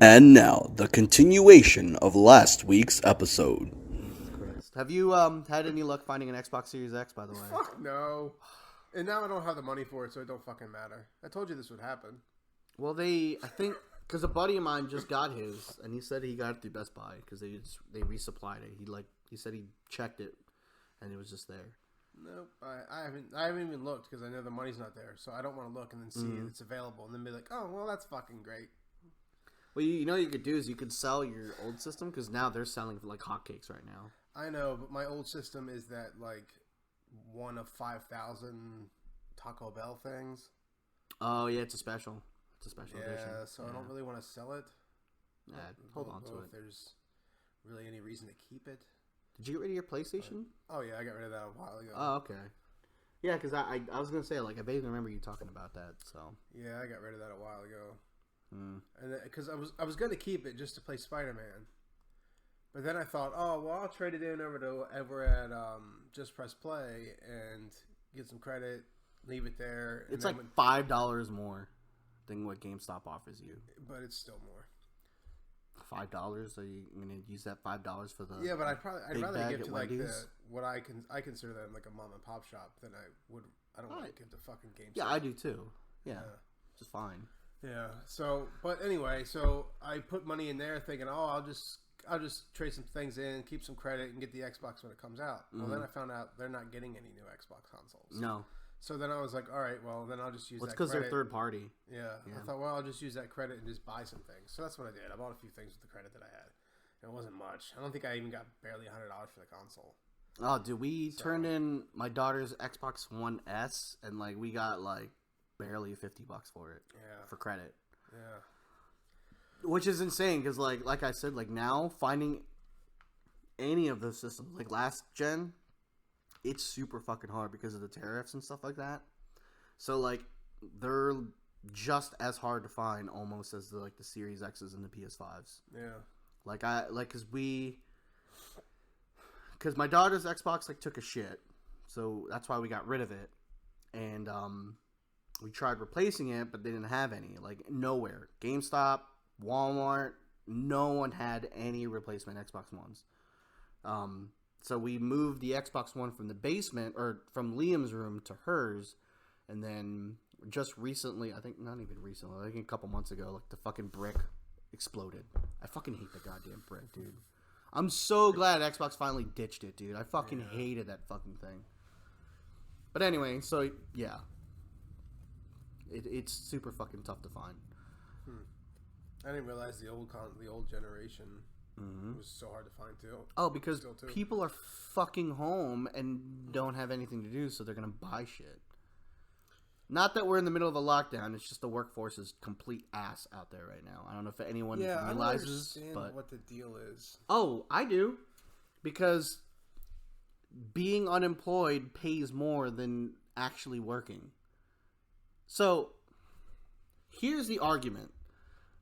And now, the continuation of last week's episode. Jesus Christ. Have you had any luck finding an Xbox Series X, by the way? Fuck no. And now I don't have the money for it, so it don't fucking matter. I told you this would happen. Well, I think, because a buddy of mine just got his, and he said he got it through Best Buy, because they resupplied it. He said he checked it, and it was just there. Nope, I haven't even looked because I know the money's not there, so I don't want to look and then see it's available and then be like, oh well, that's fucking great. Well, you know what you could do is you could sell your old system, because now they're selling for like hotcakes right now. I know, but my old system is that like one of 5,000 Taco Bell things. Oh yeah, it's a special. It's a special edition. Yeah, so I don't really want to sell it. Yeah, hold on to it. If there's really any reason to keep it. Did you get rid of your PlayStation? Oh yeah, I got rid of that a while ago. Oh, okay. Yeah, because I was gonna say, like, I vaguely remember you talking about that. So yeah, I got rid of that a while ago. Mm. And because I was gonna keep it just to play Spider-Man, but then I thought, oh well, I'll trade it in over at Just Press Play and get some credit, leave it there. It's like $5 more than what GameStop offers you. But it's still more. $5? Are you gonna use that $5 for the? Yeah, but I'd rather give to like Wendy's? what I consider them like a mom and pop shop than I would. I don't want to give to fucking GameStop. Yeah, I do too. Yeah, just fine. Yeah. So, but anyway, so I put money in there thinking, oh, I'll just trade some things in, keep some credit, and get the Xbox when it comes out. Well, then I found out they're not getting any new Xbox consoles. No. So then I was like, all right, well, then I'll just use that It's because they're credit. third party. Yeah. I thought, well, I'll just use that credit and just buy some things. So that's what I did. I bought a few things with the credit that I had. And it wasn't much. I don't think I even got barely $100 for the console. Oh, dude, we turned in my daughter's Xbox One S, and like we got like barely $50 for it. Yeah. For credit. Yeah. Which is insane because, like I said, like now finding any of those systems, like last gen, it's super fucking hard because of the tariffs and stuff like that. So like they're just as hard to find almost as the Series X's and the PS5s. Yeah. Because my daughter's Xbox took a shit, so that's why we got rid of it, and we tried replacing it, but they didn't have any. Nowhere. GameStop, Walmart, no one had any replacement Xbox Ones. So we moved the Xbox One from the basement, or from Liam's room to hers, and then just recently, I think not even recently, like a couple months ago, the fucking brick exploded. I fucking hate the goddamn brick, dude. I'm so glad Xbox finally ditched it, dude. I fucking hated that fucking thing. But anyway, so yeah. It's super fucking tough to find. I didn't realize the old generation was so hard to find too. Oh, because people are fucking home and don't have anything to do, so they're gonna buy shit. Not that we're in the middle of a lockdown; it's just the workforce is complete ass out there right now. I don't know if anyone realizes, I don't understand what the deal is. Oh, I do, because being unemployed pays more than actually working. So, here's the argument.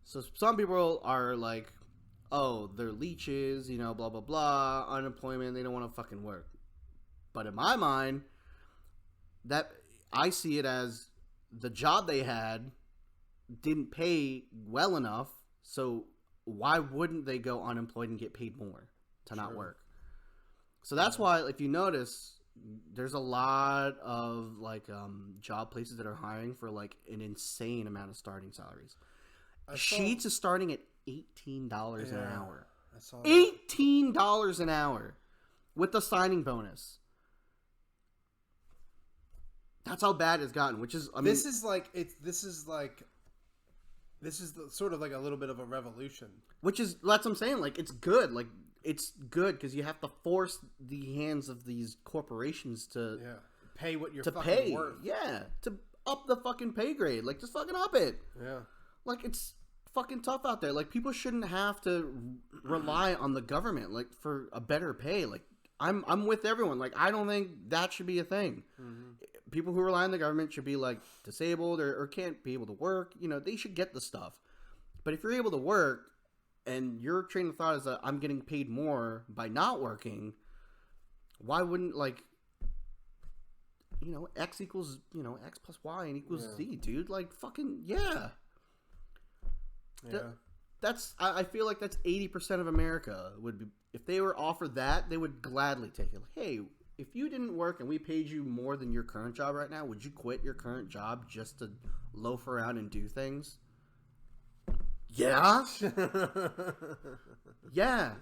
So, some people are like, oh, they're leeches, blah, blah, blah, unemployment, they don't want to fucking work. But in my mind, that I see it as the job they had didn't pay well enough, so why wouldn't they go unemployed and get paid more to not work? So that's why, if you notice, there's a lot of job places that are hiring for an insane amount of starting salaries. Sheets is starting at $18 an hour. I saw $18 an hour with the signing bonus. That's how bad it's gotten. Which is, this is sort of like a little bit of a revolution. Which is, that's what I'm saying. It's good. It's good because you have to force the hands of these corporations to pay what you're fucking pay. Worth. Yeah, to up the fucking pay grade. Just fucking up it. Yeah. It's fucking tough out there. People shouldn't have to rely on the government for a better pay. I'm with everyone. I don't think that should be a thing. Mm-hmm. People who rely on the government should be disabled or can't be able to work. They should get the stuff. But if you're able to work and your train of thought is that I'm getting paid more by not working, why wouldn't X equals X plus Y and equals Z, dude? Fucking yeah. I feel like that's 80% of America would be, if they were offered that, they would gladly take it. Like, hey, if you didn't work and we paid you more than your current job right now, would you quit your current job just to loaf around and do things? Yeah. Yeah.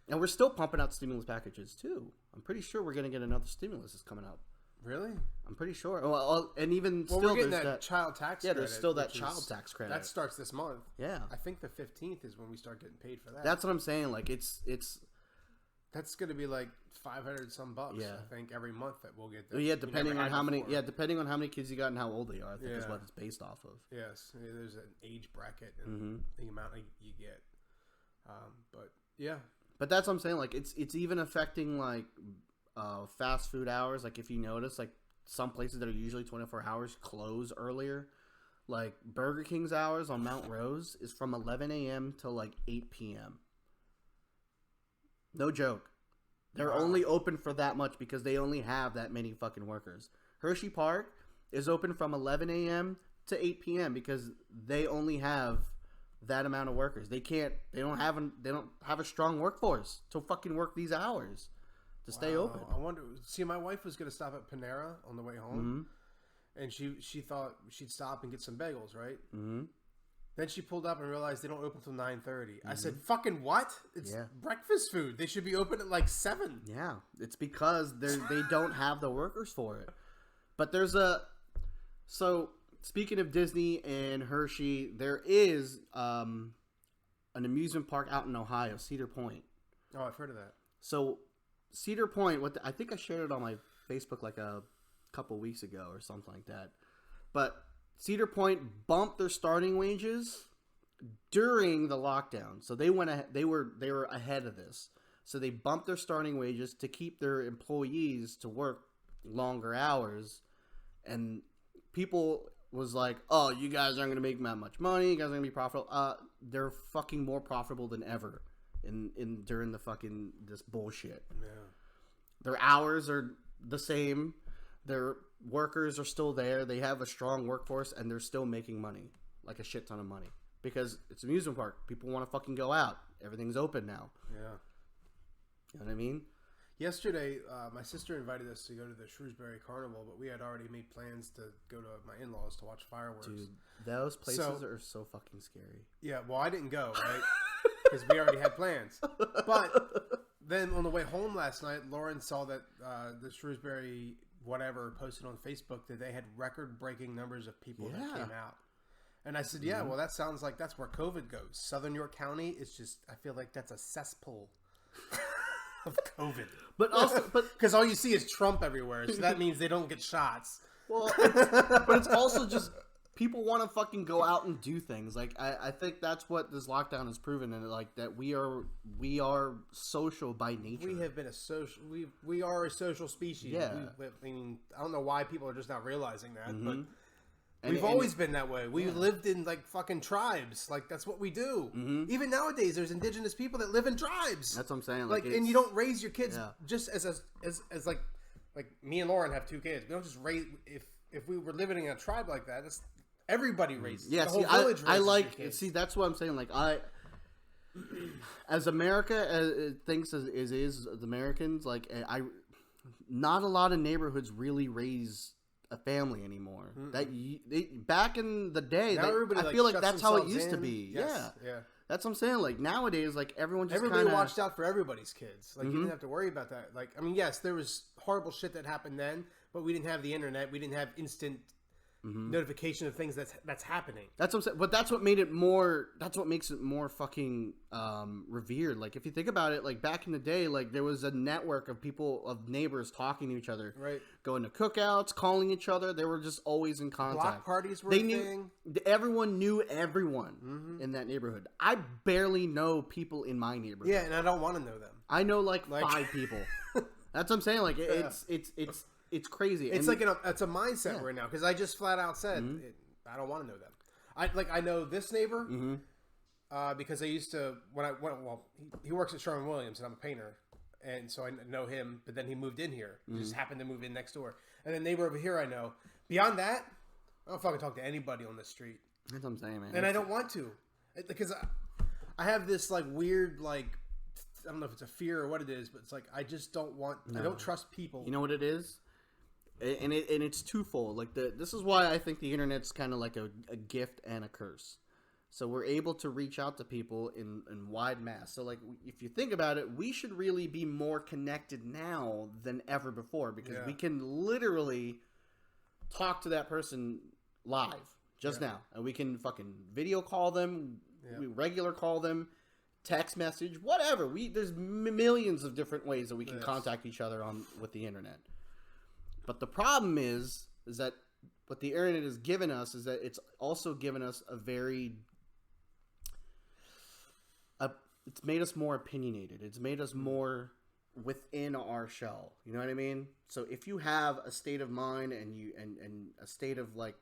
And we're still pumping out stimulus packages too. I'm pretty sure we're going to get another stimulus that's coming out. Really? I'm pretty sure. Well, and even Well, still, we're getting there's that child tax yeah, credit. there's still that which child is- tax credit. That starts this month. Yeah. I think the 15th is when we start getting paid for that. That's what I'm saying. Like, it's That's going to be like 500 some bucks, Yeah. I think, every month that we'll get. That yeah, we depending never on had how many. before. Yeah, depending on how many kids you got and how old they are. I think is Yeah. what it's based off of. Yes, there's an age bracket and Mm-hmm. the amount you get. But yeah, But that's what I'm saying. Like, it's even affecting like fast food hours. Like, if you notice, like some places that are usually 24 hours close earlier. Like Burger King's hours on Mount Rose is from 11 a.m. till like 8 p.m. No joke. They're Wow. only open for that much because they only have that many fucking workers. Hershey Park is open from 11 a.m. to 8 p.m. because they only have that amount of workers. They don't have a strong workforce to fucking work these hours to stay Wow. open. I wonder. See, my wife was going to stop at Panera on the way home, and she thought she'd stop and get some bagels, right? Mm-hmm. Then she pulled up and realized they don't open till 9:30. I said, "Fucking what? It's Yeah. breakfast food. They should be open at like 7." Yeah, it's because they don't have the workers for it. But so speaking of Disney and Hershey, there is an amusement park out in Ohio, Cedar Point. Oh, I've heard of that. So Cedar Point, I think I shared it on my Facebook like a couple weeks ago or something like that. But Cedar Point bumped their starting wages during the lockdown, so they were ahead of this. So they bumped their starting wages to keep their employees to work longer hours, and people was like, "Oh, you guys aren't going to make that much money. You guys are going to be profitable." They're fucking more profitable than ever in during the fucking this bullshit. Yeah. Their hours are the same. Their workers are still there. They have a strong workforce, and they're still making money, like a shit ton of money, because it's an amusement park. People want to fucking go out. Everything's open now. Yeah. You know what I mean? Yesterday, my sister invited us to go to the Shrewsbury Carnival, but we had already made plans to go to my in-laws to watch fireworks. Dude, those places So- are so fucking scary. Yeah, well, I didn't go, right? Because we already had plans. But then on the way home last night, Lauren saw that the Shrewsbury whatever posted on Facebook that they had record-breaking numbers of people that Yeah. came out. And I said, yeah, well, that sounds like that's where COVID goes. Southern York County is just, I feel like that's a cesspool of COVID. But also, Because all you see is Trump everywhere, so that means they don't get shots. well, but it's also just people want to fucking go out and do things. Like I think that's what this lockdown has proven, and like that we are social by nature. We have been a social. We are a social species. Yeah. I mean, I don't know why people are just not realizing that, but And- we've and- always been that way. We lived in like fucking tribes. Like that's what we do. Even nowadays, there's indigenous people that live in tribes. That's what I'm saying. Like, and it's- you don't raise your kids Yeah. just as like me and Lauren have 2 kids. We don't just raise if we were living in a tribe like that. That's everybody raises. Yeah, the see, whole village I raises like. your kids. See, that's what I'm saying. Like, as America thinks as the Americans, like not a lot of neighborhoods really raise a family anymore. Back in the day, Now everybody, I feel like shuts that's how it themselves used to in. be. Yes, Yeah, yeah. that's what I'm saying. Like nowadays, like everyone just Everybody kinda, watched out for everybody's kids. Like you didn't have to worry about that. Like I mean, yes, there was horrible shit that happened then, but we didn't have the internet. We didn't have instant notification of things that's happening. That's what I'm saying. But that's what made it more. That's what makes it more fucking revered. Like if you think about it, like back in the day, like there was a network of people, of neighbors talking to each other, Right. Going to cookouts, calling each other. They were just always in contact. Block parties were They a knew thing. everyone knew everyone in that neighborhood. I barely know people in my neighborhood. Yeah, and I don't want to know them. I know like 5 people. That's what I'm saying. Like it's crazy. It's And- like it's a mindset right now because I just flat out said I don't want to know them. I know this neighbor because I used to he works at Sherwin-Williams and I'm a painter, and so I know him. But then he moved in here. He just happened to move in next door. And the neighbor over here I know. Beyond that, I don't fucking talk to anybody on the street, that's what I'm saying, man. and I don't want to because I have this like weird like I don't know if it's a fear or what it is, but it's like I just don't want. I don't trust people. You know what it is, and it's twofold. Like this is why I think the internet's kind of like a gift and a curse. So we're able to reach out to people in wide mass. So like if you think about it, we should really be more connected now than ever before because we can literally talk to that person live just now, and we can fucking video call them, we regular call them, text message, whatever. There's millions of different ways that we can contact each other on with the internet. But the problem is that what the internet has given us is that it's also given us it's made us more opinionated. It's made us more within our shell. You know what I mean? So if you have a state of mind and a state of like,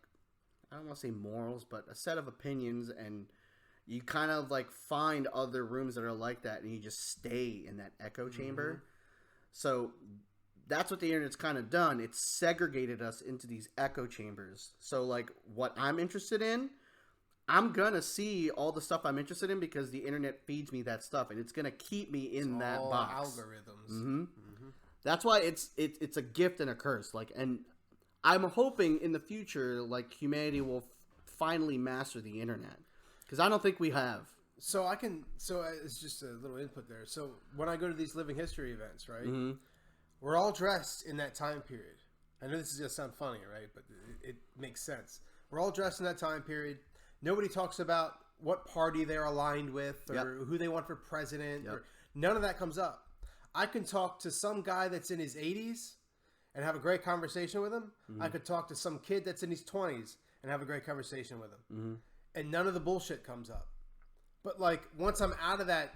I don't want to say morals, but a set of opinions, and you kind of like find other rooms that are like that, and you just stay in that echo chamber. So that's what the internet's kind of done. It's segregated us into these echo chambers. So like what I'm interested in, I'm gonna see all the stuff I'm interested in because the internet feeds me that stuff, and it's gonna keep me in that box. Algorithms. That's why it's a gift and a curse. Like, and I'm hoping in the future, like humanity will finally master the internet because I don't think we have. So it's just a little input there. So when I go to these living history events, right, we're all dressed in that time period. I know this is gonna sound funny, right, but it makes sense. We're all dressed in that time period. Nobody talks about what party they're aligned with or who they want for president. Or, none of that comes up. I can talk to some guy that's in his 80s and have a great conversation with him. I could talk to some kid that's in his 20s and have a great conversation with him. And none of the bullshit comes up. But like once I'm out of that,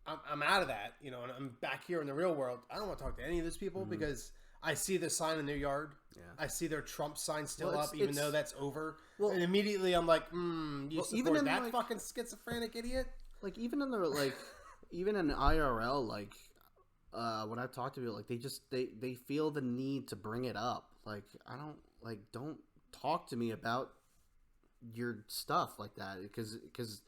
I'm out of that, you know, and I'm back here in the real world. I don't want to talk to any of those people because I see the sign in their yard. Yeah. I see their Trump sign still up, even though that's over. Well, and immediately I'm like, you support even that fucking schizophrenic idiot? Like even in the even in IRL, like when I talk to people, like they feel the need to bring it up. Like don't talk to me about your stuff like that because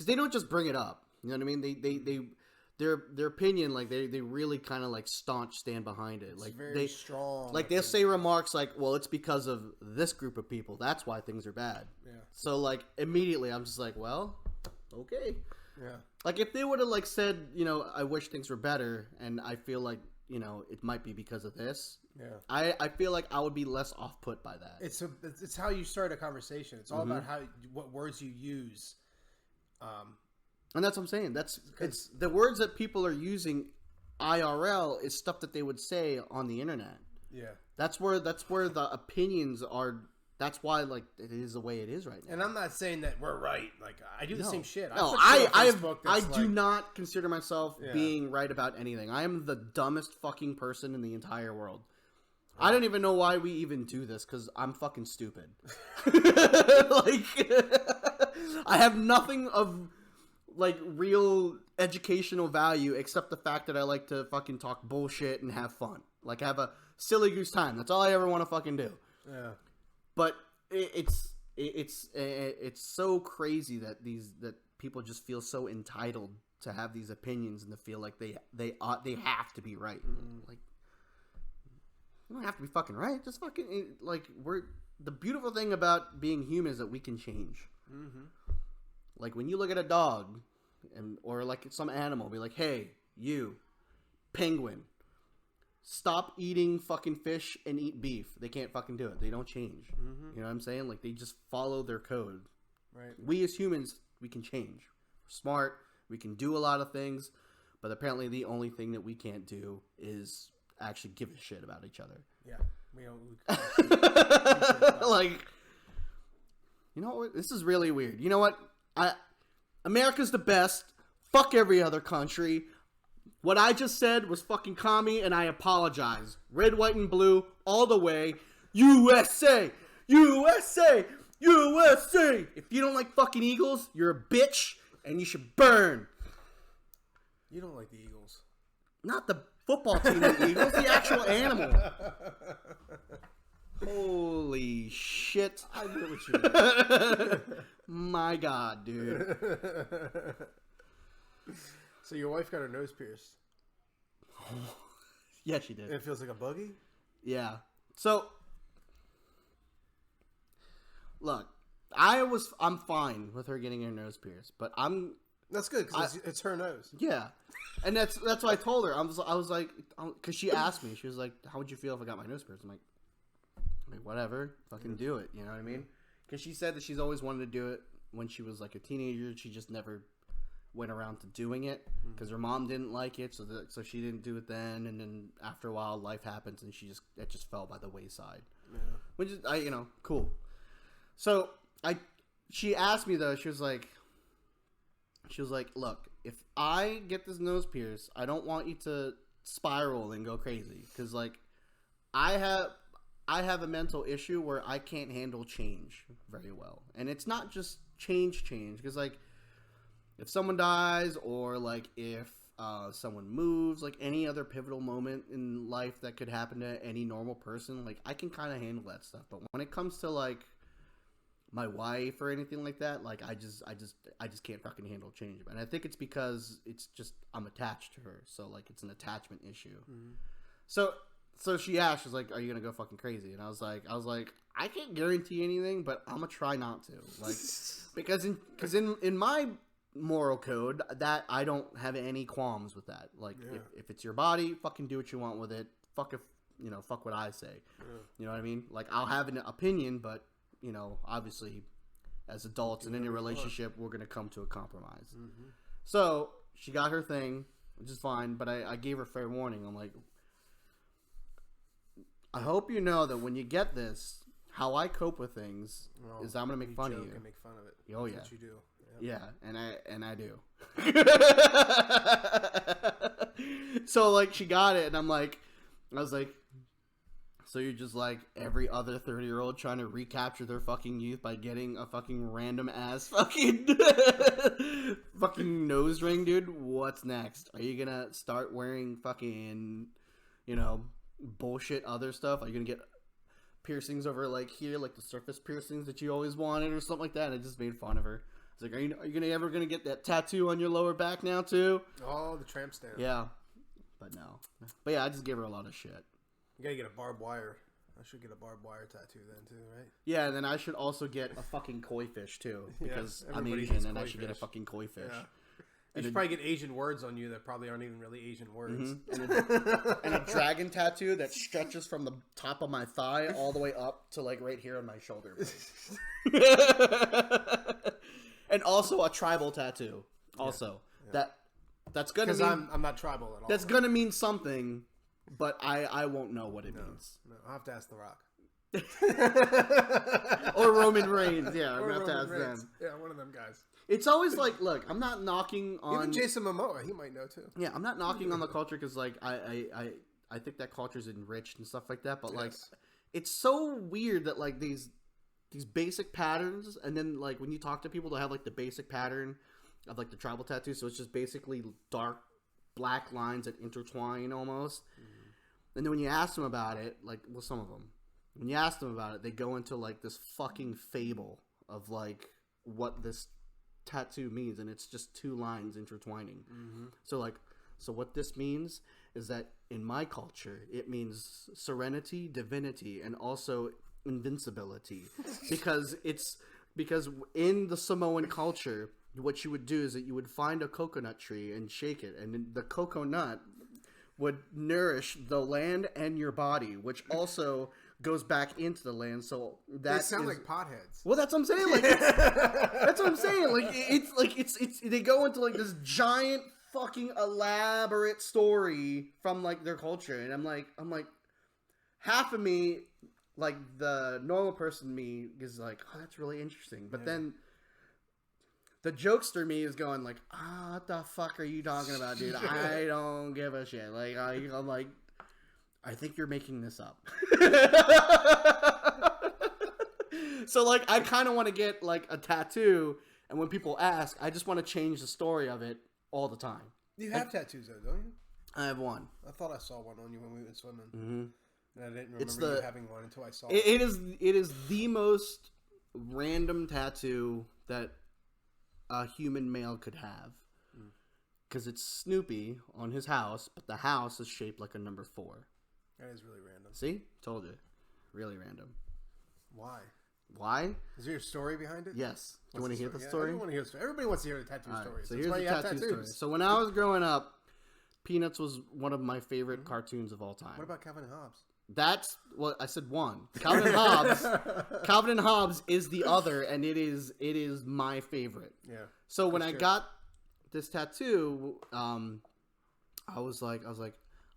they don't just bring it up. You know what I mean? Their opinion, like they really kind of like staunch stand behind it. Like very strong. Like they'll say remarks like, "Well, it's because of this group of people. That's why things are bad." Yeah. So like immediately, I'm just like, "Well, okay." Yeah. Like if they would have like said, you know, I wish things were better, and I feel like you know it might be because of this. Yeah. I feel like I would be less off put by that. It's how you start a conversation. It's all about what words you use. And that's what I'm saying. It's the words that people are using IRL is stuff that they would say on the internet. Yeah. That's where the opinions are. That's why like it is the way it is right now. And I'm not saying that we're right. Like I do the same shit. I do not consider myself being right about anything. I am the dumbest fucking person in the entire world. I don't even know why we even do this because I'm fucking stupid. Like I have nothing of like real educational value except the fact that I like to fucking talk bullshit and have fun. Like have a silly goose time. That's all I ever want to fucking do. Yeah. But it's so crazy that people just feel so entitled to have these opinions and to feel like they have to be right. Like you don't have to be fucking right. Just fucking like the beautiful thing about being human is that we can change. Like when you look at a dog, or like some animal, be like, "Hey, you, penguin, stop eating fucking fish and eat beef." They can't fucking do it. They don't change. You know what I'm saying? Like they just follow their code. Right. We as humans, we can change. We're smart. We can do a lot of things, but apparently the only thing that we can't do is actually give a shit about each other. Yeah. We don't. Like, you know what? This is really weird. You know what? America's the best. Fuck every other country. What I just said was fucking commie, and I apologize. Red, white, and blue, all the way. USA! USA! USA! If you don't like fucking Eagles, you're a bitch, and you should burn. You don't like the Eagles. Not the football team, the Eagles, the actual animal. Holy shit. I know what you mean. My God, dude. So your wife got her nose pierced. Yeah, she did. And it feels like a boogie? Yeah. So, look, I'm fine with her getting her nose pierced, but That's good because it's her nose. yeah, and that's what I told her. I was like, because she asked me, she was like, "How would you feel if I got my nose pierced?" I'm like, whatever, fucking do it. You know what I mean? Because she said that she's always wanted to do it when she was like a teenager. She just never went around to doing it because her mom didn't like it, so she didn't do it then. And then after a while, life happens, and it just fell by the wayside. Yeah. Which is cool. So she asked me though. She was like, look, if I get this nose pierced, I don't want you to spiral and go crazy because like I have a mental issue where I can't handle change very well, and it's not just change because like if someone dies or like if someone moves, like any other pivotal moment in life that could happen to any normal person, like I can kind of handle that stuff. But when it comes to like my wife or anything like that, like I just can't fucking handle change. And I think it's because it's just I'm attached to her, so like it's an attachment issue. So she asked, she was like, "Are you gonna go fucking crazy?" And I was like, I can't guarantee anything, but I'm gonna try not to, like because in my moral code that I don't have any qualms with that. Like if it's your body, fucking do what you want with it. Fuck what I say. You know what I mean? Like I'll have an opinion, but obviously as adults and in a relationship, we're gonna come to a compromise. So she got her thing, which is fine, but I gave her fair warning. I'm like, I hope you know that when you get this, how I cope with things is I'm gonna make fun of you. And make fun of it. Oh That's yeah, what you do. yeah, and I do. So like she got it, and I was like, so you're just like every other 30-year-old trying to recapture their fucking youth by getting a fucking random ass fucking fucking nose ring, dude? What's next? Are you gonna start wearing fucking bullshit other stuff? Are you gonna get piercings over like here, like the surface piercings that you always wanted or something like that? And I just made fun of her. It's like, are you ever gonna get that tattoo on your lower back now too? Oh, the tramp stamp. Yeah, but no. But yeah, I just gave her a lot of shit. You gotta get a barbed wire. I should get a barbed wire tattoo then too, right? Yeah, and then I should also get a fucking koi fish too because I'm everybody Asian gets and I koi should get a fish. fucking koi fish. Yeah. You should probably get Asian words on you that probably aren't even really Asian words. And a dragon tattoo that stretches from the top of my thigh all the way up to like right here on my shoulder. And also a tribal tattoo. Also, that's gonna Because mean I'm not tribal at all. that's gonna mean something, but I won't know what it means. No, I'll have to ask The Rock. Or Roman Reigns. Yeah, I'm Or gonna have to Roman ask Reigns. them. Yeah, one of them guys. It's always like, look, I'm not knocking on. Even Jason Momoa, he might know too. Yeah, I'm not knocking on the culture because like I think that culture's enriched and stuff like that. But like, Yes. it's so weird that like these basic patterns, and then like when you talk to people, they'll have like the basic pattern of like the tribal tattoo. So it's just basically dark black lines that intertwine almost. And then when you ask them about it, like, well, some of them, when you ask them about it, they go into like this fucking fable of like what this tattoo means, and it's just two lines intertwining. So what this means is that in my culture, it means serenity, divinity, and also invincibility, because in the Samoan culture, what you would do is that you would find a coconut tree and shake it, and the coconut would nourish the land and your body, which also goes back into the land. So that They sound is- like potheads. well, that's what I'm saying. Like, that's what I'm saying. Like, it's they go into like this giant fucking elaborate story from like their culture, and I'm like, half of me, like the normal person me, is like, oh, that's really interesting, but then the jokester me is going like, what the fuck are you talking about, dude? I don't give a shit. Like, I'm like, I think you're making this up. So like, I kind of want to get like a tattoo, and when people ask, I just want to change the story of it all the time. You have tattoos though, don't you? I have one. I thought I saw one on you when we went swimming. And I didn't remember It's you the- having one until I saw It is the most random tattoo that a human male could have, because it's Snoopy on his house, but the house is shaped like a number 4. That is really random. See? Told you. Really random. Why? Why? Is there a story behind it? Yes. Do you What's want to hear the Yeah, story? I want to hear the story. Everybody wants to hear the tattoo All right, stories. so That's here's why the you have tattoo tattoos. story. So when I was growing up, Peanuts was one of my favorite cartoons of all time. What about Calvin and Hobbes? That's what I said. One. Calvin and Hobbes. Calvin and Hobbes is the other, and it is my favorite. Yeah. So when I sure. got this tattoo, I was like,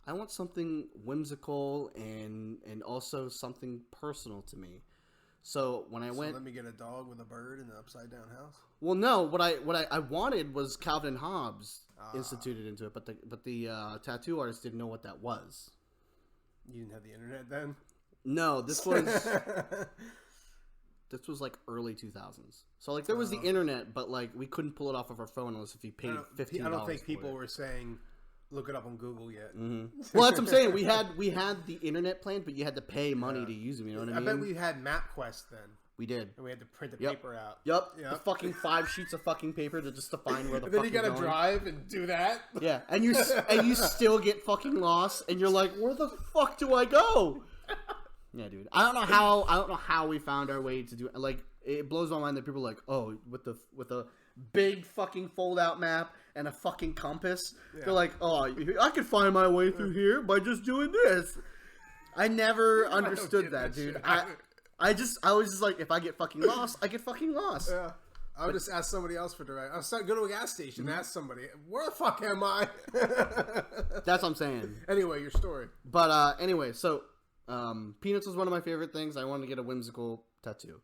I want something whimsical and also something personal to me. So when I went, let me get a dog with a bird in an upside down house. well, no, what I wanted was Calvin and Hobbes instituted into it, but the tattoo artist didn't know what that was. You didn't have the internet then. No, this was like early 2000s. So like there was the internet, but like we couldn't pull it off of our phone unless if you paid $15. I don't think people were saying look it up on Google yet. Well, that's what I'm saying. We had the internet plan, but you had to pay money to use them. You know what I mean? bet we had MapQuest then, We did. and we had to print the Yep. paper out. Yep. Yep. The fucking 5 sheets of fucking paper to just define where the And then fuck you gotta you're going. drive and do that. Yeah, and you still get fucking lost, and you're like, where the fuck do I go? Yeah, dude. I don't know how we found our way to do it. Like, it blows my mind that people are like, oh, with a big fucking fold out map and a fucking compass. Yeah. They're like, oh, I could find my way through here by just doing this. I never understood get that, that dude. shit. I was just like, if I get fucking lost, I get fucking lost. Yeah. I would just ask somebody else for direct. I'll go to a gas station and ask somebody, where the fuck am I? That's what I'm saying. Anyway, your story. But anyway, so Peanuts was one of my favorite things. I wanted to get a whimsical tattoo.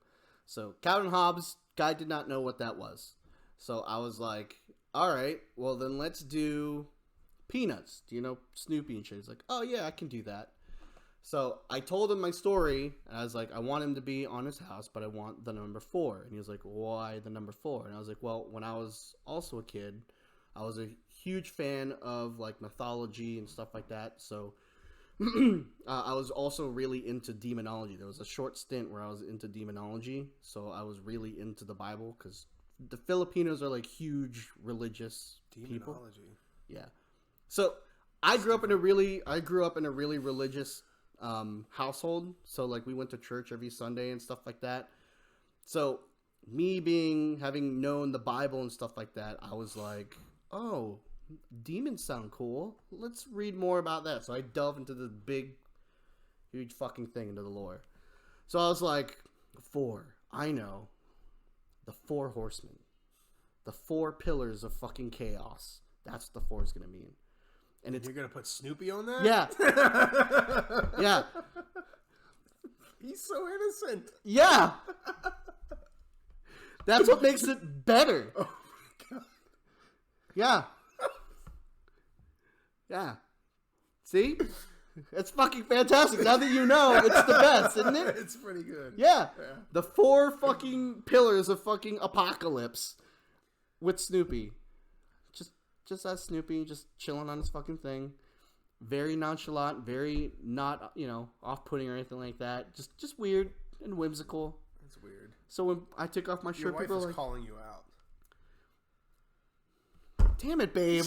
So Calvin Hobbes, guy did not know what that was. So I was like, all right, well then let's do Peanuts. Do you know Snoopy and shit? He's like, oh yeah, I can do that. So I told him my story. And I was like, I want him to be on his house, but I want the number 4. And he was like, why the number 4? And I was like, well, when I was also a kid, I was a huge fan of like mythology and stuff like that. So I was also really into demonology. There was a short stint where I was into demonology. So I was really into the Bible because the Filipinos are like huge religious people. Demonology. Yeah. So I grew up in a really religious household. So like we went to church every Sunday and stuff like that. So me having known the Bible and stuff like that, I was like, oh, demons sound cool. Let's read more about that. So I delved into the big, huge fucking thing into the lore. So I was like, 4, I know. The 4 horsemen. The 4 pillars of fucking chaos. That's what the 4 is going to mean. And it's You're gonna put Snoopy on that? yeah. Yeah. He's so innocent. Yeah. That's what makes it better. Oh my god. Yeah. Yeah. See? It's fucking fantastic. Now that you know, it's the best, isn't it? It's pretty good. Yeah. Yeah. The 4 fucking pillars of fucking apocalypse with Snoopy. Just as Snoopy, just chilling on his fucking thing. Very nonchalant, very not, off-putting or anything like that. Just weird and whimsical. That's weird. So when I took off my Your shirt, wife people is were like, calling you out. damn it, babe.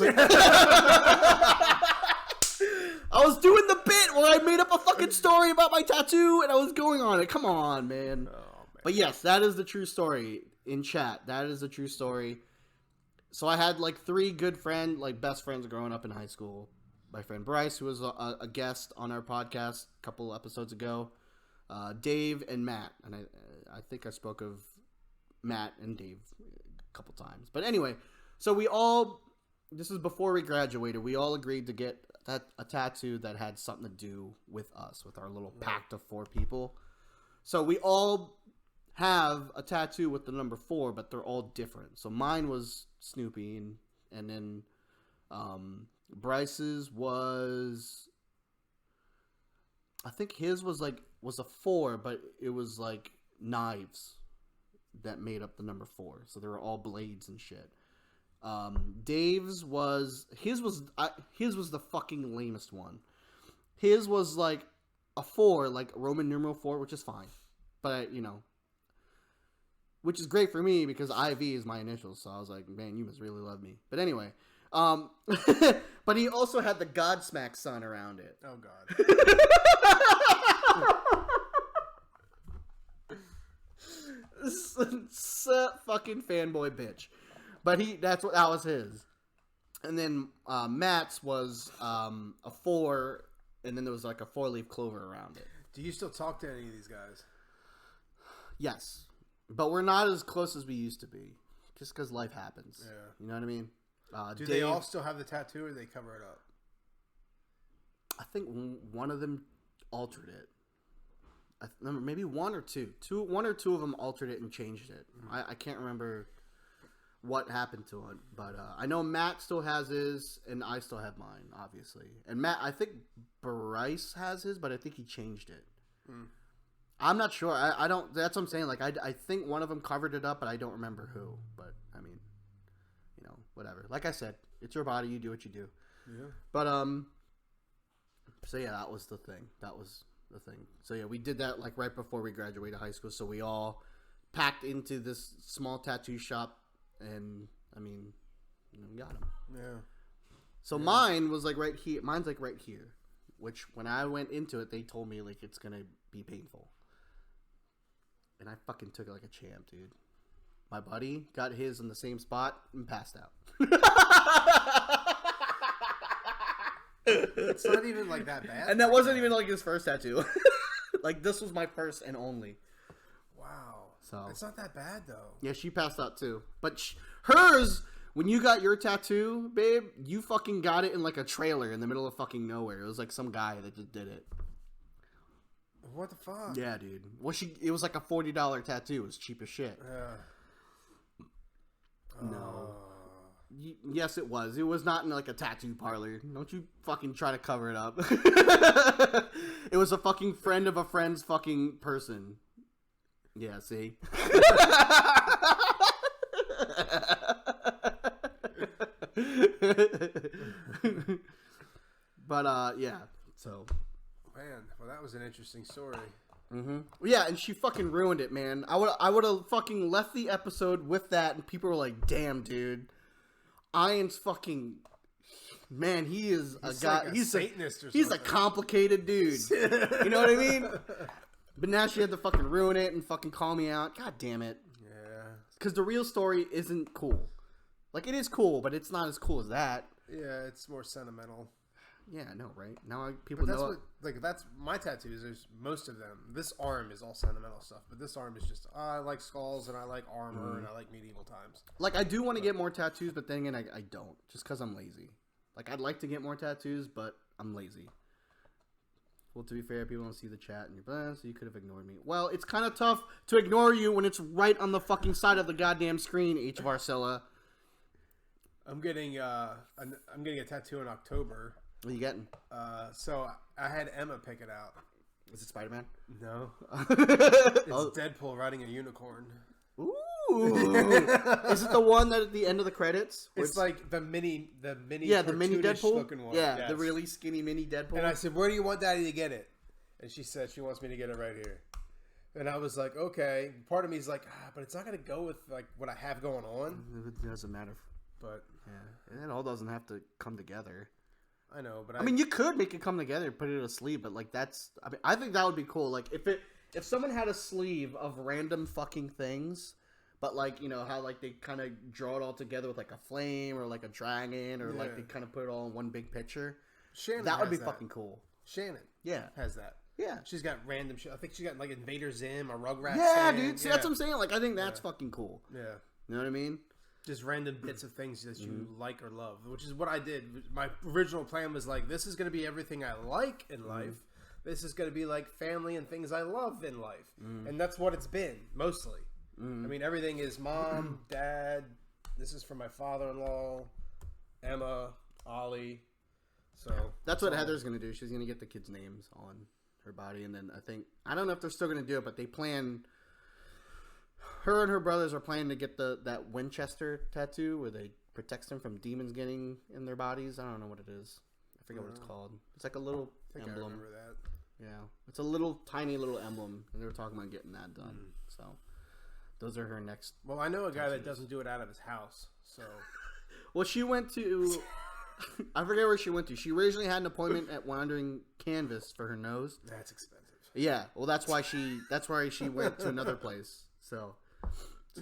I was doing the bit where I made up a fucking story about my tattoo and I was going on it. Come on, man. Oh man. But yes, that is the true story in chat. That is the true story. So I had like 3 good best friends growing up in high school. My friend Bryce, who was a guest on our podcast a couple episodes ago. Dave and Matt. And I think I spoke of Matt and Dave a couple times. But anyway, so this is before we graduated, we all agreed to get a tattoo that had something to do with us, with our little pact of 4 people. So we all have a tattoo with the number 4, but they're all different. So mine was Snoopy, and then Bryce's was, I think his was a 4, but it was like knives that made up the number 4. So they were all blades and shit. Dave's was the fucking lamest one. His was like a 4, like Roman numeral 4, which is fine, but which is great for me because IV is my initials. So I was like, man, you must really love me. But anyway, But he also had the Godsmack sun around it. Oh God. Fucking fanboy bitch. But that was his. And then Matt's was a 4, and then there was like a 4-leaf clover around it. Do you still talk to any of these guys? Yes, but we're not as close as we used to be, just because life happens. Yeah. You know what I mean? Do they all still have the tattoo, or they cover it up? I think one of them altered it. Maybe one or two. One or two of them altered it and changed it. I can't remember what happened to it, but I know Matt still has his, and I still have mine, obviously. And Matt, I think Bryce has his, but I think he changed it. I'm not sure. I don't. That's what I'm saying. Like I think one of them covered it up, but I don't remember who. But I mean, whatever. Like I said, it's your body. You do what you do. Yeah. But so yeah, that was the thing. So yeah, we did that like right before we graduated high school. So we all packed into this small tattoo shop, and I mean, got them. Yeah. So mine was like right here. Mine's like right here, which when I went into it, they told me like it's gonna be painful, and I fucking took it like a champ, dude. My buddy got his in the same spot and passed out. It's not even like that bad. And that wasn't even like his first tattoo. Like this was my first and only. Wow. So it's not that bad though. Yeah, she passed out too. But hers, when you got your tattoo, babe, you fucking got it in like a trailer in the middle of fucking nowhere. It was like some guy that just did it. What the fuck? Yeah, dude. Well, it was like a $40 tattoo. It was cheap as shit. Yeah. No. Yes, it was. It was not in like a tattoo parlor. Don't you fucking try to cover it up. It was a fucking friend of a friend's fucking person. Yeah, see? But, yeah. So. Man, well, that was an interesting story. Mm-hmm. Yeah, and she fucking ruined it, man. I would have fucking left the episode with that, and people were like, "Damn, dude, Ian's fucking man. He is a guy. Like he's Satanist or he's a something." complicated dude. You know what I mean? But now she had to fucking ruin it and fucking call me out. God damn it. Yeah. Because the real story isn't cool. Like it is cool, but it's not as cool as that. Yeah, it's more sentimental. Yeah, I know, right? Now people But that's know. what, like, that's my tattoos. There's most of them. This arm is all sentimental stuff, but this arm is just I like skulls and I like armor and I like medieval times. Like I do want to get more tattoos, but then again, I don't, just because I'm lazy. Like I'd like to get more tattoos, but I'm lazy. Well, to be fair, people don't see the chat, and you're so you could have ignored me. Well, it's kind of tough to ignore you when it's right on the fucking side of the goddamn screen, H. Varcilla. I'm getting a tattoo in October. What are you getting? So I had Emma pick it out. Is it Spider-Man? No, it's Oh. Deadpool riding a unicorn. Ooh. Is it the one that at the end of the credits? It's like the mini yeah, the mini cartoonish Deadpool. looking one. Yeah, Yes. the really skinny mini Deadpool. And I said, "Where do you want Daddy to get it?" And she said she wants me to get it right here. And I was like, "Okay." Part of me is like, but it's not gonna go with like what I have going on. It doesn't matter. But Yeah, it all doesn't have to come together. I know. But I mean, you could make it come together and put it in a sleeve, but like that's. I mean, I think that would be cool. Like if someone had a sleeve of random fucking things, but like how like they kind of draw it all together with like a flame or like a dragon or like Yeah. they kind of put it all in one big picture. Shannon That would has be fucking cool. Shannon Yeah, has that. yeah, She's got random shit. I think she's got like Invader Zim or Rugrats. yeah, thing. dude. See, that's what I'm saying. Like, I think that's fucking cool. Yeah. You know what I mean? Just random bits of things that you Mm-hmm. like or love, which is what I did. My original plan was like, this is going to be everything I like in Mm-hmm. life. This is going to be like family and things I love in life. Mm-hmm. And that's what it's been, mostly. I mean, everything is mom, dad. This is for my father-in-law, Emma, Ollie. So That's what Heather's gonna do. She's gonna get the kids' names on her body, and then I don't know if they're still gonna do it, but they plan. Her and her brothers are planning to get that Winchester tattoo where they protects them from demons getting in their bodies. I don't know what it is. I forget what it's called. It's like a little I think I emblem. remember that. Yeah, it's a little tiny little emblem, and they were talking about getting that done. So those are her next. Well, I know a guy that doesn't do it out of his house, so Well, she went to. I forget where she went to. She originally had an appointment at Wandering Canvas for her nose. That's expensive. Yeah, well, that's why she went to another place. So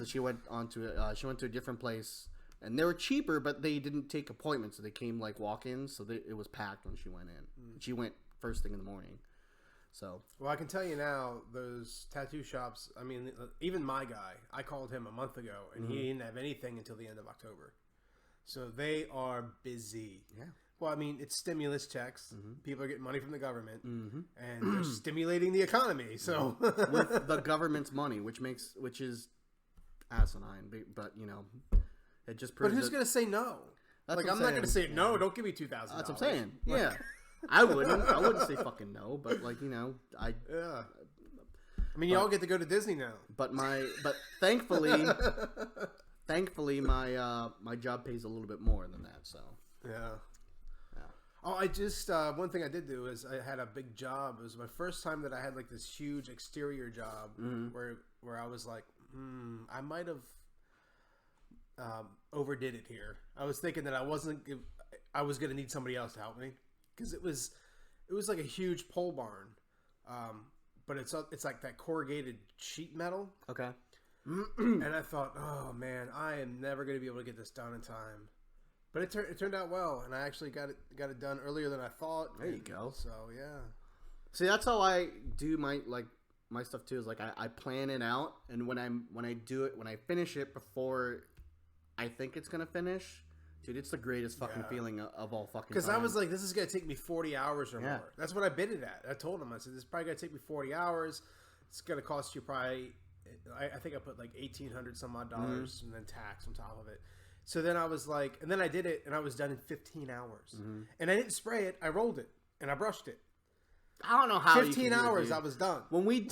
she went to a different place, and they were cheaper, but they didn't take appointments, so they came like walk-ins, so it was packed when she went in. She went first thing in the morning. So Well, I can tell you now, those tattoo shops. I mean, even my guy, I called him a month ago, and he didn't have anything until the end of October. So they are busy. yeah, Well, I mean, it's stimulus checks. People are getting money from the government, Mm-hmm. and they're stimulating the economy. So, with the government's money, which is asinine, but you know, it just proves. but who's that- gonna say no? That's Like, what I'm not gonna say saying. no. Don't give me $2,000. That's what I'm saying. Yeah, I wouldn't say fucking no, but like you know, Yeah. I mean, y'all get to go to Disney now. but thankfully my job pays a little bit more than that. So Yeah. Oh, I just one thing I did do is I had a big job. It was my first time that I had like this huge exterior job where I was like, I might have overdid it here. I was thinking that I was going to need somebody else to help me because it was like a huge pole barn, but it's like that corrugated sheet metal. okay, And I thought, oh man, I am never going to be able to get this done in time. But it turned out well, and I actually got it done earlier than I thought. There you go. So yeah, see that's how I do my stuff too. Is like I plan it out, and when I do it, when I finish it before I think it's gonna finish, dude, it's the greatest fucking feeling of all fucking. because I time. was like, this is going to take me 40 hours or Yeah. more. That's what I bid it at. I told him, I said, this is probably going to take me 40 hours. It's going to cost you probably, I think I put like $1,800 some odd dollars and then tax on top of it. So then I was like, and then I did it, and I was done in 15 hours. And I didn't spray it. I rolled it, and I brushed it. I don't know how 15 you can do it, hours, dude. I was done. When we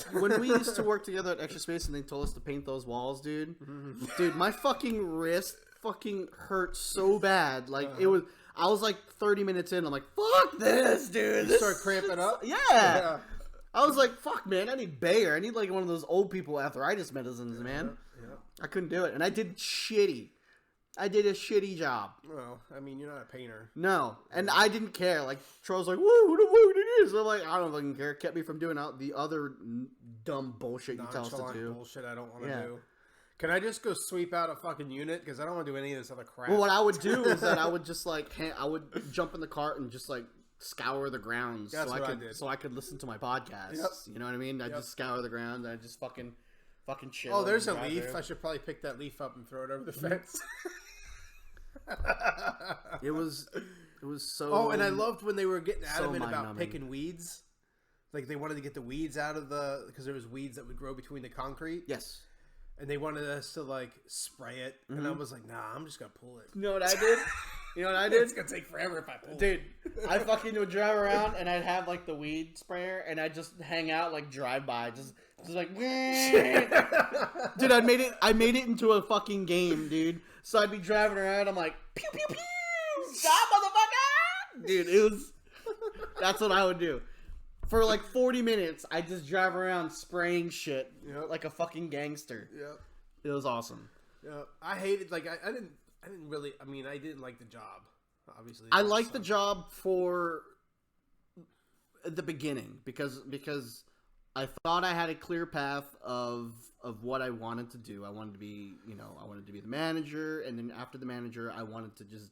used to work together at Extra Space and they told us to paint those walls, dude, my fucking wrist fucking hurt so bad. Like I was like 30 minutes in. I'm like, fuck this, dude. You start cramping up? Yeah. I was like, fuck, man. I need Bayer. I need like one of those old people arthritis medicines, man. Yeah. I couldn't do it, and I did shitty. I did a shitty job. Well, I mean, you're not a painter. No, and I didn't care. Like Troll's like, "Whoa, what it is?" I'm like, I don't fucking care. It kept me from doing out the other dumb bullshit you tell us to Nonchalant do. bullshit I don't want to Yeah. do. Can I just go sweep out a fucking unit? Because I don't want to do any of this other crap. Well, what I would do is that I would just like, I would jump in the cart and just like scour the grounds. That's what I did. So I could listen to my podcasts. Yep. You know what I mean? I just scour the ground. I just fucking chill. Oh, there's a and drive leaf. there. I should probably pick that leaf up and throw it over the fence. It was so. Oh, and I loved when they were getting So adamant about mind-numbing. picking weeds. Like they wanted to get the weeds out of because there was weeds that would grow between the concrete, Yes. and they wanted us to like spray it. And I was like, nah, I'm just gonna pull it. You know what I did? You know what I did? It's gonna take forever if I pull it. Dude, I fucking would drive around and I'd have like the weed sprayer and I'd just hang out, like drive by, just like, dude, I made it into a fucking game, dude. So I'd be driving around, I'm like, pew pew pew, stop, motherfucker, dude. That's what I would do for like 40 minutes. I just drive around spraying shit like a fucking gangster. Yep. It was awesome. Yep. I hated I didn't really. I mean, I didn't like the job. Obviously, I liked the job for the beginning because I thought I had a clear path of what I wanted to do. I wanted to be, I wanted to be the manager, and then after the manager, I wanted to just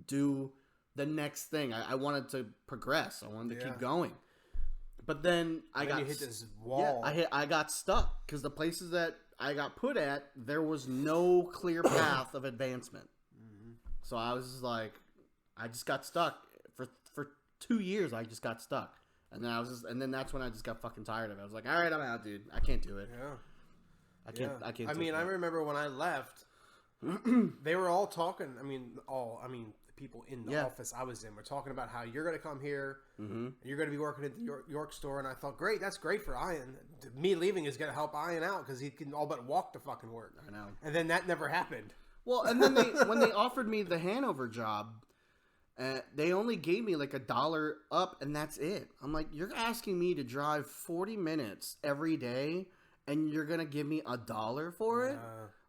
do the next thing. I wanted to progress. I wanted to keep going. But then I got you hit this wall. Yeah, I got stuck because the places that I got put at, there was no clear path of advancement. So I was just like, I just got stuck for 2 years. I just got stuck, and then that's when I just got fucking tired of it. I was like, all right, I'm out, dude. I can't do it. Yeah. I can't. I do mean, it. I remember when I left, they were all talking. I mean, the people in the office I was in were talking about how you're going to come here, and you're going to be working at the York store. And I thought, great, that's great for Ian. Me leaving is going to help Ian out because he can all but walk to fucking work. I know. And then that never happened. Well, and then when they offered me the Hanover job, they only gave me like $1 up, and that's it. I'm like, you're asking me to drive 40 minutes every day, and you're gonna give me $1 for it?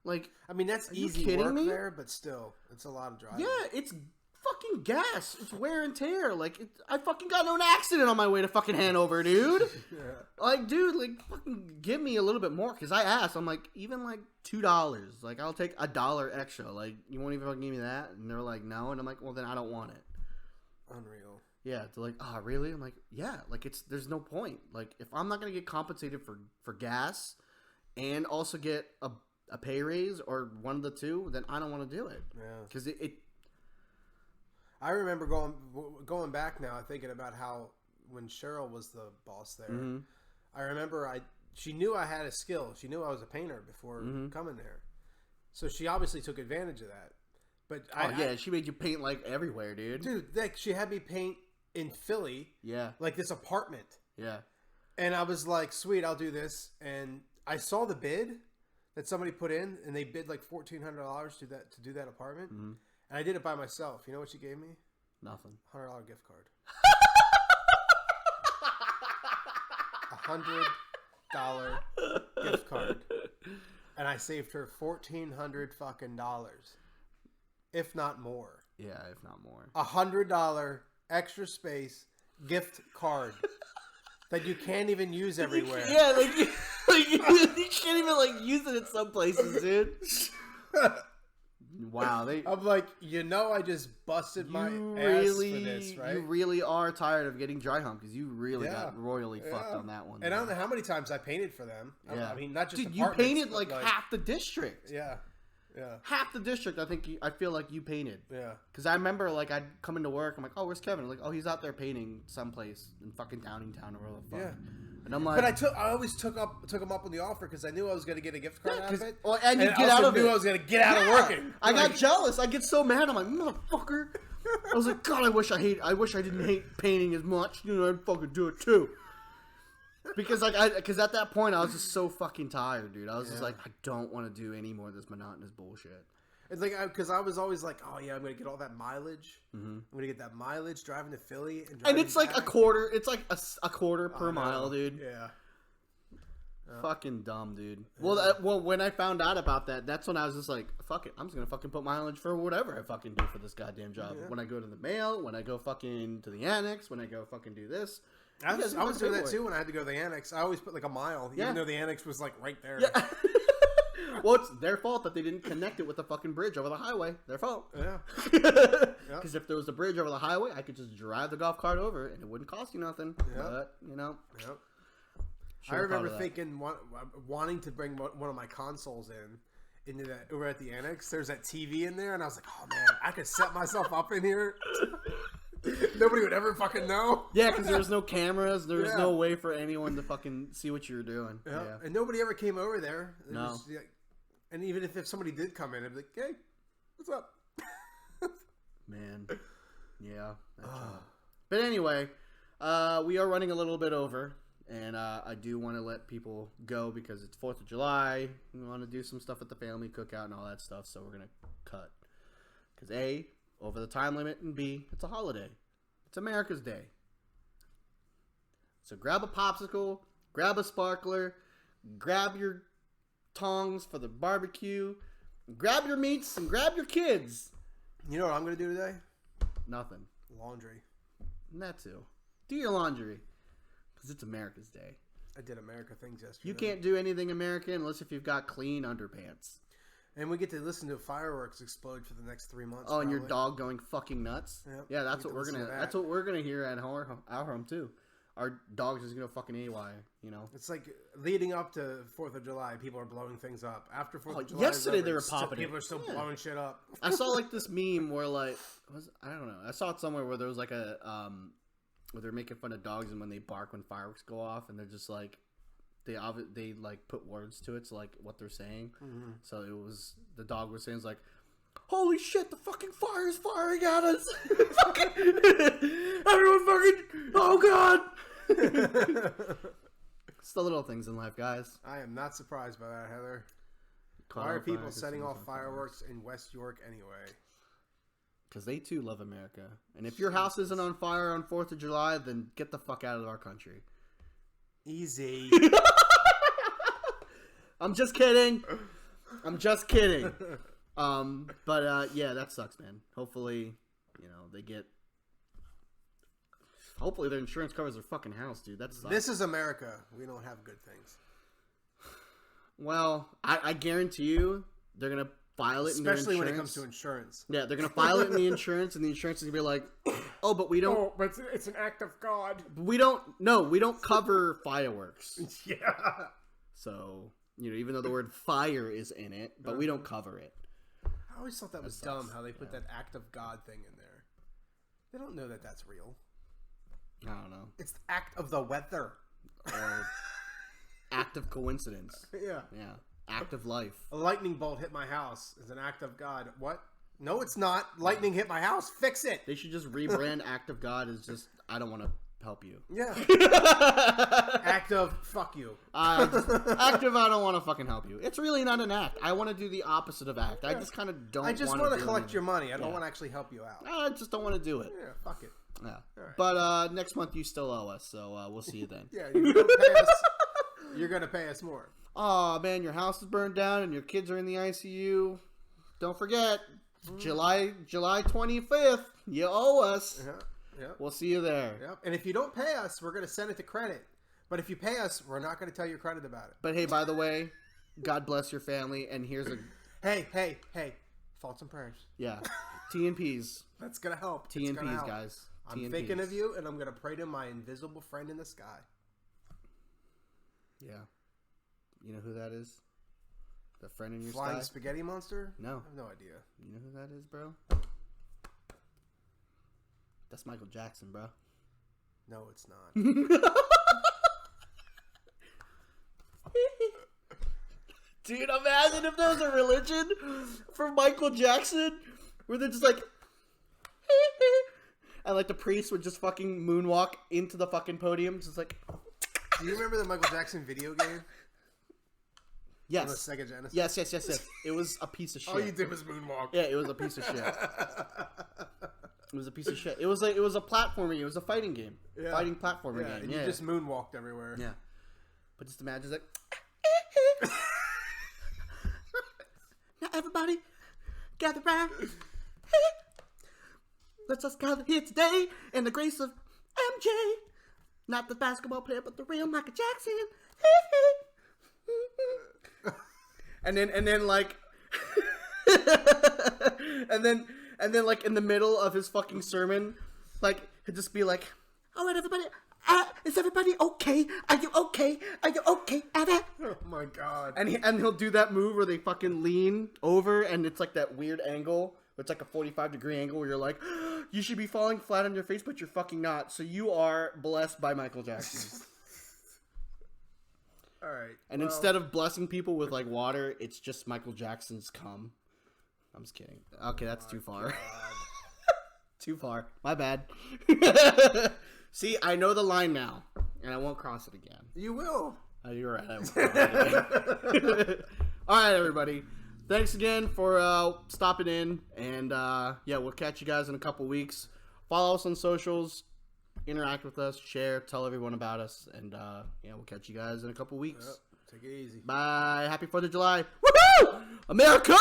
Like, I mean, that's you easy kidding work me? there, but still, it's a lot of driving. yeah, it's fucking gas. It's wear and tear. Like, I fucking got in an accident on my way to fucking Hanover, dude. Yeah. Like, dude, like, fucking give me a little bit more. Because I asked, I'm like, even like $2. Like, I'll take $1 extra. Like, you won't even fucking give me that? And they're like, no. And I'm like, well, then I don't want it. Unreal. Yeah, they're like, oh, really? I'm like, yeah, like, there's no point. Like, if I'm not going to get compensated for gas and also get a pay raise or one of the two, then I don't want to do it. Yeah. Because it I remember going back now, thinking about how when Cheryl was the boss there, Mhm. I remember she knew I had a skill. She knew I was a painter before coming there, so she obviously took advantage of that. But she made you paint like everywhere, dude. dude, like she had me paint in Philly, Yeah, like this apartment, yeah. and I was like, "Sweet, I'll do this." And I saw the bid that somebody put in, and they bid like $1,400 to do that apartment. Mm-hmm. And I did it by myself. You know what she gave me? Nothing. $100 gift card. $100 gift card, and I saved her $1,400 fucking dollars, if not more. Yeah, if not more. $100 extra space gift card that you can't even use everywhere. Yeah, like you can't even like use it in some places, dude. Wow, I'm like, I just busted my ass for this, right? You really are tired of getting dry hump because you really Yeah. got royally fucked on that one. And I don't know how many times I painted for them. Yeah. I mean, not just dude, you apartments, painted but, like half the district. Yeah, yeah, Half the district. I feel like you painted. yeah. Because I remember, like, I'd come into work. I'm like, oh, where's Kevin? Like, oh, he's out there painting someplace in fucking Downingtown or wherever the fuck. Yeah. And I'm like, But I always took him up on the offer because I knew I was going to get a gift card Yeah, out of 'cause- it. well, and you I get also out of knew it. I was going to get out of yeah. working. I Like, got jealous. I get so mad. I'm like, motherfucker. I was like, God, I wish I didn't hate painting as much. I'd fucking do it too. Because because at that point I was just so fucking tired, dude. I was just like, I don't want to do any more of this monotonous bullshit. It's like because I was always like, oh yeah, I'm gonna get all that mileage. I'm gonna get that mileage driving to Philly and driving And it's like back. a quarter. It's like a quarter per I know. mile, dude. Yeah, Fucking dumb, dude. Well, when I found out about that, that's when I was just like, fuck it. I'm just gonna fucking put mileage for whatever I fucking do for this goddamn job. Yeah. When I go to the mail, when I go fucking to the annex, when I go fucking do this. I was doing that paperwork. too when I had to go to the annex. I always put like a mile, Yeah. even though the annex was like right there. Yeah. Well, it's their fault that they didn't connect it with the fucking bridge over the highway. Their fault. Yeah. Because if there was a bridge over the highway, I could just drive the golf cart over and it wouldn't cost you nothing. Yeah. But, Yep. I should've thought remember of that. thinking, wanting to bring one of my consoles into that over at the annex. There's that TV in there, and I was like, oh man, I could set myself up in here. Nobody would ever fucking know. Yeah, because there was no cameras. There was Yeah. no way for anyone to fucking see what you were doing. Yeah. Yeah. And nobody ever came over there. It No. was, like, and even if somebody did come in, I'd be like, hey, what's up? Man. Yeah. that job. But anyway, we are running a little bit over. And I do want to let people go because it's 4th of July. We want to do some stuff at the family cookout and all that stuff. So we're going to cut. Because A, over the time limit. And B, it's a holiday. It's America's Day. So grab a popsicle. Grab a sparkler. Grab your tongs for the barbecue. Grab your meats and grab your kids. You know what I'm going to do today? Nothing. Laundry. And that too. Do your laundry. Because it's America's Day. I did America things yesterday. You can't do anything American unless if you've got clean underpants. And we get to listen to fireworks explode for the next 3 months. Oh, and your probably. dog going fucking nuts. Yep. Yeah, that's We what get we're to gonna. listen to That's that. what we're gonna hear at our home too. Our dog's just gonna fucking AY. You know. It's like leading up to 4th of July, people are blowing things up. After 4th of July, yesterday is over, they were it's still- popping it. People are still Yeah. blowing shit up. I saw like this meme where like I don't know. I saw it somewhere where there was like a where they're making fun of dogs and when they bark when fireworks go off and they're just like they like put words to it, so like what they're saying. Mm-hmm. So it was the dog was saying, it's like, holy shit, the fucking fire's firing at us. Fucking, everyone fucking, oh god. It's the little things in life, guys. I am not surprised by that, Heather. Caught Why on are people fire 'cause setting someone's off on fire. fireworks in West York anyway? Because they too love America. And if your house isn't on fire on 4th of July, then get the fuck out of our country. Easy. I'm just kidding. I'm just kidding. Yeah, that sucks, man. Hopefully, they get. Hopefully, their insurance covers their fucking house, dude. That sucks. This is America. We don't have good things. Well, I guarantee you, they're gonna file it in their insurance. Especially when it comes to insurance. Yeah, they're gonna file it in the insurance, and the insurance is gonna be like, "Oh, but we don't. Oh, but it's an act of God. We don't. No, we don't cover fireworks. Yeah. So even though the word fire is in it, but we don't cover it. I always thought that was dumb how they put that act of God thing in there. They don't know that that's real. I don't know. It's the act of the weather. Or act of coincidence. Yeah. Yeah. Act of life. A lightning bolt hit my house is an act of God. What? No, it's not. Lightning hit my house. Fix it. They should just rebrand act of God as just, I don't want to help you. Yeah. Act of fuck you. Act of I don't want to fucking help you. It's really not an act. I want to do the opposite of act. I just kind of don't I just want to collect your money. I don't want to actually help you out. I just don't want to do it. Yeah, fuck it. Yeah. Right. But next month you still owe us, so we'll see you then. Yeah, you're going to pay us. You're going to pay us more. Oh man, your house is burned down and your kids are in the ICU. Don't forget, July 25th. You owe us. Yeah. We'll see you there. Yep. And if you don't pay us, we're going to send it to credit. But if you pay us, we're not going to tell your credit about it. But hey, by the way, God bless your family. And here's a hey, thoughts and prayers. yeah, T&Ps. That's going to help. T&Ps, It's gonna help. guys. I'm T&Ps. thinking of you, and I'm going to pray to my invisible friend in the sky. Yeah. You know who that is? The friend in your Flying sky? spaghetti monster? No. I have no idea. You know who that is, bro? That's Michael Jackson, bro. No, it's not. Dude, imagine if there was a religion for Michael Jackson where they're just like, and like the priest would just fucking moonwalk into the fucking podium, just like. Do you remember the Michael Jackson video game? Yes. On the Sega Genesis? Yes. It was a piece of shit. All you did was moonwalk. Yeah, it was a piece of shit. It was a piece of shit. It was a platforming. It was a fighting game. Yeah. Fighting platforming Yeah, game. and Yeah. you just moonwalked everywhere. Yeah. But just imagine like. Now everybody, gather round. Let's just gather here today in the grace of MJ. Not the basketball player, but the real Michael Jackson. and then like, and then like in the middle of his fucking sermon, like he'd just be like, "All right, everybody, is everybody okay? Are you okay? Are you okay, Abba?" Oh my god. And he'll do that move where they fucking lean over, and it's like that weird angle. It's like a 45-degree angle where you're like, you should be falling flat on your face, but you're fucking not. So you are blessed by Michael Jackson. All right. And instead of blessing people with like water, it's just Michael Jackson's cum. I'm just kidding. Okay, that's too far. Too far. My bad. See, I know the line now, and I won't cross it again. You will. Oh, you're right. I won't cross it again. All right, everybody. Thanks again for stopping in, and yeah, we'll catch you guys in a couple weeks. Follow us on socials, interact with us, share, tell everyone about us, and yeah, we'll catch you guys in a couple weeks. Yep. Take it easy. Bye. Happy 4th of July. Woohoo! America!